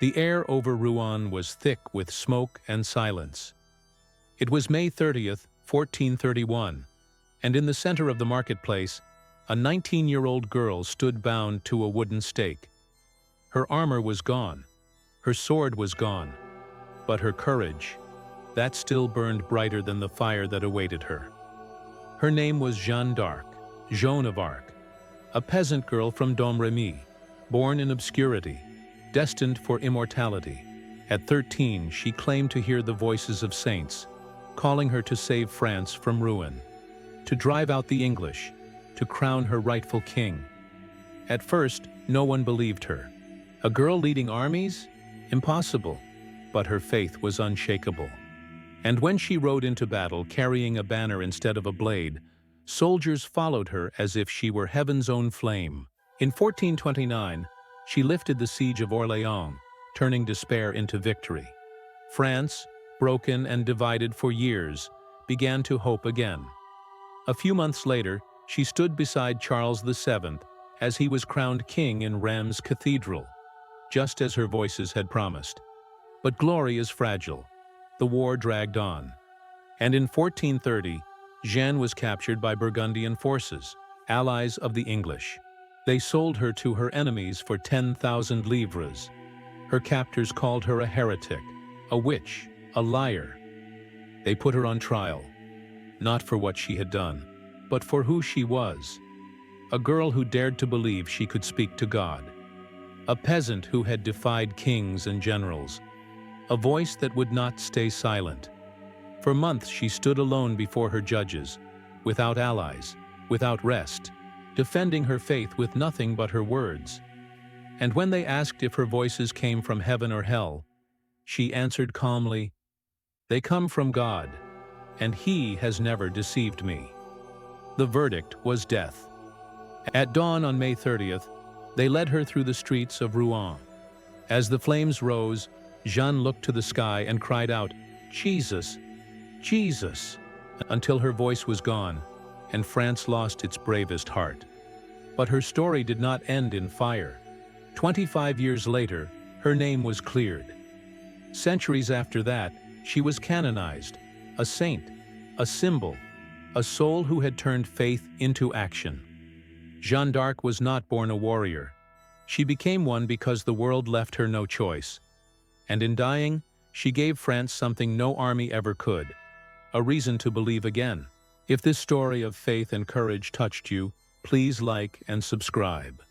The air over Rouen was thick with smoke and silence. It was May 30th, 1431, and in the center of the marketplace, a 19-year-old girl stood bound to a wooden stake. Her armor was gone, her sword was gone, but her courage, that still burned brighter than the fire that awaited her. Her name was Jeanne d'Arc, Joan of Arc, a peasant girl from Domremy, born in obscurity, destined for immortality. At 13, she claimed to hear the voices of saints, calling her to save France from ruin, to drive out the English, to crown her rightful king. At first, no one believed her. A girl leading armies? Impossible. But her faith was unshakable. And when she rode into battle carrying a banner instead of a blade, soldiers followed her as if she were heaven's own flame. In 1429, she lifted the siege of Orléans, turning despair into victory. France, broken and divided for years, began to hope again. A few months later, she stood beside Charles VII as he was crowned king in Reims Cathedral, just as her voices had promised. But glory is fragile. The war dragged on. And in 1430, Jeanne was captured by Burgundian forces, allies of the English. They sold her to her enemies for 10,000 livres. Her captors called her a heretic, a witch, a liar. They put her on trial, not for what she had done, but for who she was. A girl who dared to believe she could speak to God. A peasant who had defied kings and generals. A voice that would not stay silent. For months she stood alone before her judges, without allies, without rest, defending her faith with nothing but her words. And when they asked if her voices came from heaven or hell, she answered calmly, "They come from God, and He has never deceived me." The verdict was death. At dawn on May 30th, they led her through the streets of Rouen. As the flames rose, Jeanne looked to the sky and cried out, "Jesus, Jesus," until her voice was gone, and France lost its bravest heart. But her story did not end in fire. 25 years later, her name was cleared. Centuries after that, she was canonized, a saint, a symbol, a soul who had turned faith into action. Jeanne d'Arc was not born a warrior. She became one because the world left her no choice. And in dying, she gave France something no army ever could, a reason to believe again. If this story of faith and courage touched you, please like and subscribe.